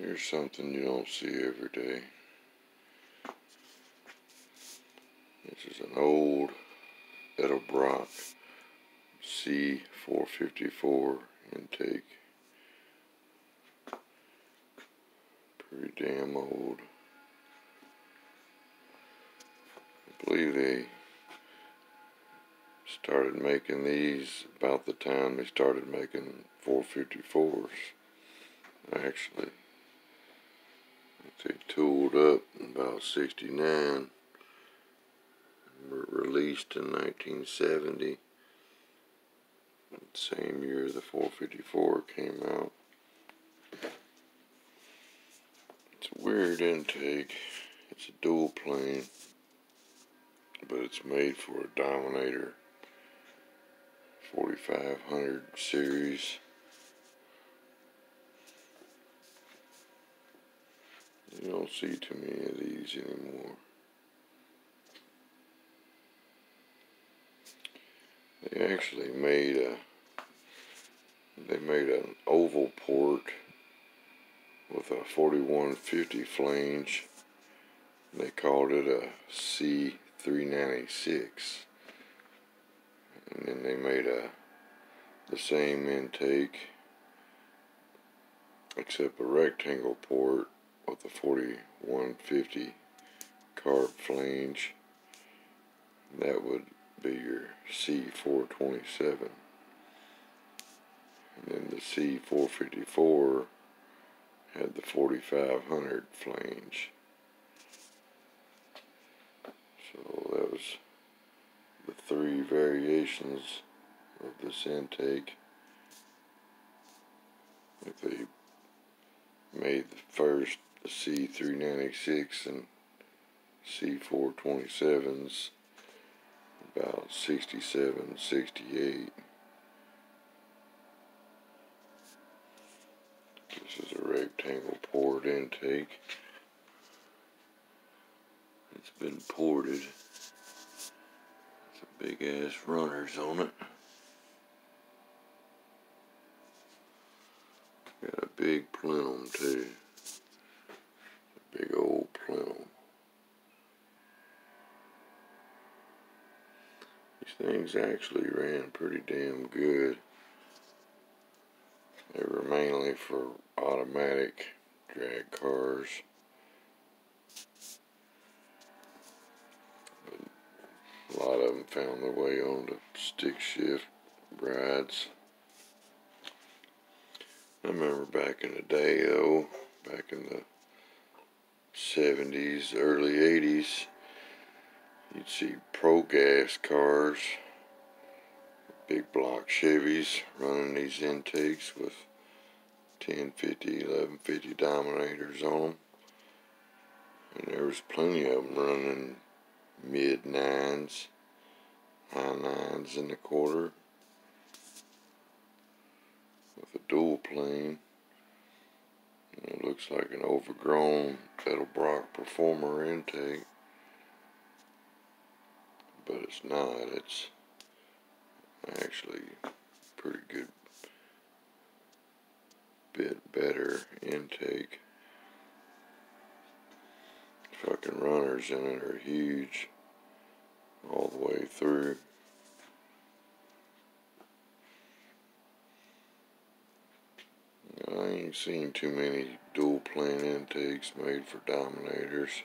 Here's something you don't see every day. This is an old Edelbrock C454 intake. Pretty damn old. I believe they started making these about the time they started making 454s. Actually, they tooled up in about 69, were released in 1970, the same year the 454 came out. It's a weird intake. It's a dual plane, but it's made for a Dominator 4500 series. You don't see too many of these anymore. They actually made an oval port with a 4150 flange. They called it a C396. And then they made the same intake, except a rectangle port with a 4150 carb flange. That would be your C427. And then the C454 had the 4500 flange. So that was the three variations of this intake. If they made the first the C396 and C427s about 67, 68. This is a rectangle port intake. It's been ported. Some big ass runners on it. Got a big plenum too. A big old plenum. These things actually ran pretty damn good. They were mainly for automatic drag cars. But a lot of them found their way onto stick shift rides. I remember back in the day though, back in the 70s, early 80s, you'd see pro gas cars, big block Chevys running these intakes with 1050, 1150 Dominators on them. And there was plenty of them running mid 9s, high 9s in the quarter with a dual plane. And it looks like an overgrown Edelbrock Performer intake. But it's not. It's actually pretty good, bit better intake. Fucking runners in it are huge all the way through. I ain't seen too many dual plane intakes made for Dominators.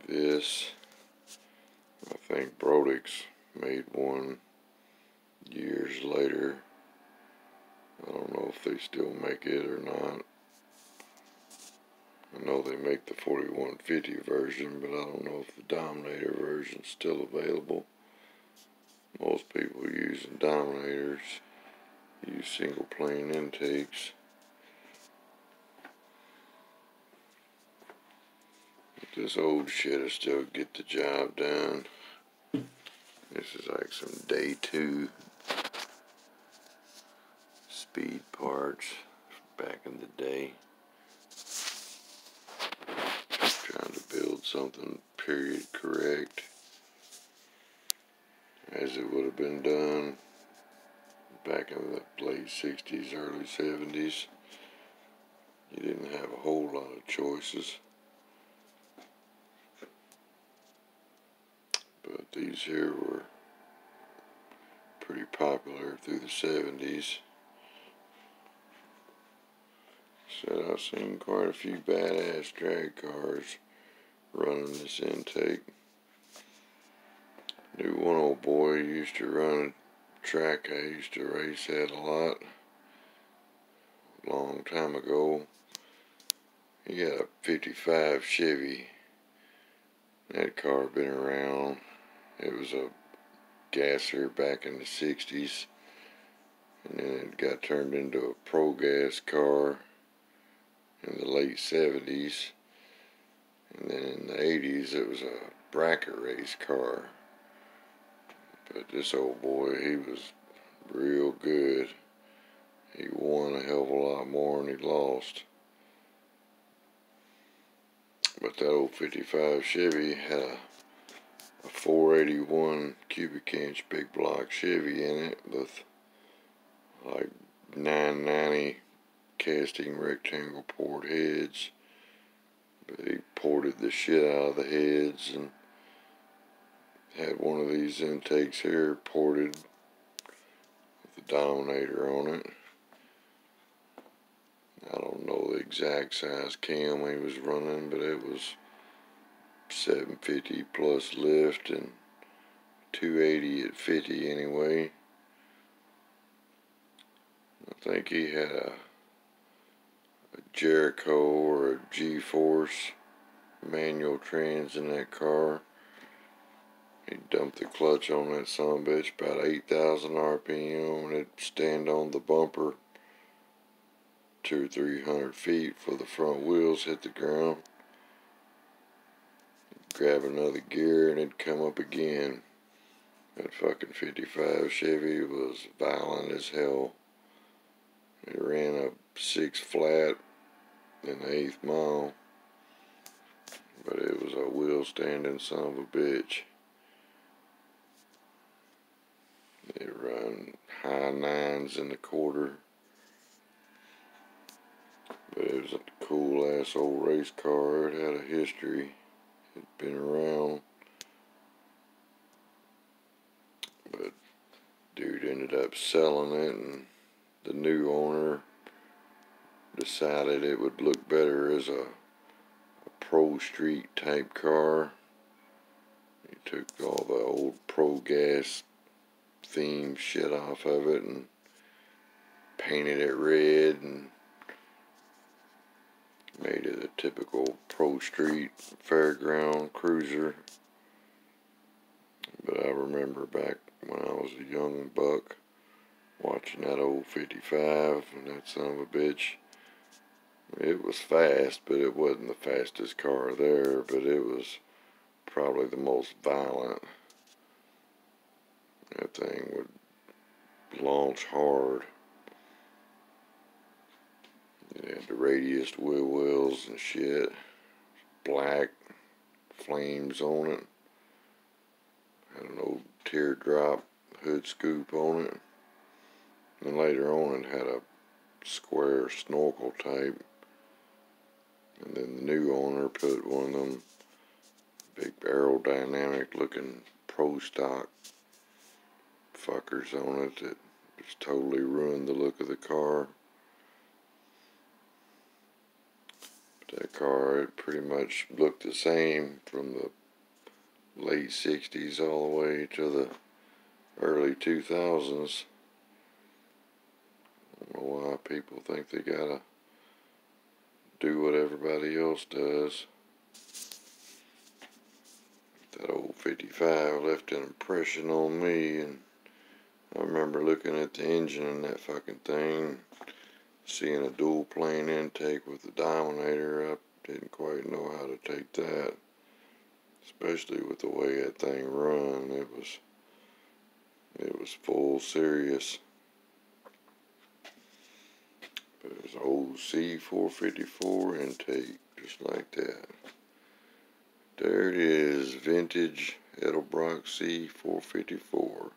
This, I think Brodix made one years later. I don't know if they still make it or not. I know they make the 4150 version, but I don't know if the Dominator version is still available. Most people using Dominators use single plane intakes. But this old shit will still get the job done. This is like some day 2 speed parts back in the day. Trying to build something period correct as it would have been done back in the late 60s, early 70s. You didn't have a whole lot of choices. But these here were pretty popular through the 70s. So I've seen quite a few badass drag cars running this intake. Knew one old boy who used to run a track I used to race at a lot. A long time ago. He had a 55 Chevy. That car had been around. It was a gasser back in the 60s. And then it got turned into a pro gas car in the late 70s. And then in the 80s it was a bracket race car. But this old boy, he was real good. He won a hell of a lot more than he lost. But that old 55 Chevy had a 481 cubic inch big block Chevy in it with like 990 casting rectangle port heads. But he ported the shit out of the heads and had one of these intakes here ported with the Dominator on it. I don't know the exact size cam he was running, but it was 750 plus lift and 280 at 50 anyway. I think he had a Jericho or a G-Force manual trans in that car. He dumped the clutch on that sumbitch about 8,000 RPM and it'd stand on the bumper 200 or 300 feet before the front wheels hit the ground. Grab another gear and it'd come up again. That fucking 55 Chevy was violent as hell. It ran a 6 flat in the 8th mile, but it was a wheel standing son of a bitch. It run high 9s in the quarter, but it was a cool ass old race car. It had a history. It'd been around, but dude ended up selling it, and the new owner decided it would look better as a pro street type car. He took all the old pro gas theme shit off of it and painted it red and made it a typical pro street fairground cruiser. But I remember back when I was a young buck watching that old 55 and that son of a bitch. It was fast, but it wasn't the fastest car there, but it was probably the most violent. That thing would launch hard. It had the radius wheel wells and shit. Black flames on it. Had an old teardrop hood scoop on it. And later on it had a square snorkel type. And then the new owner put one of them big aerodynamic looking pro stock fuckers on it that just totally ruined the look of the car. But that car, it pretty much looked the same from the late 60s all the way to the early 2000s. I don't know why people think they gotta do what everybody else does. That old 55 left an impression on me, and I remember looking at the engine in that fucking thing, seeing a dual plane intake with the Dominator. I didn't quite know how to take that, especially with the way that thing run. It was full serious. But it was an old C454 intake, just like that. There it is, vintage Edelbrock C454.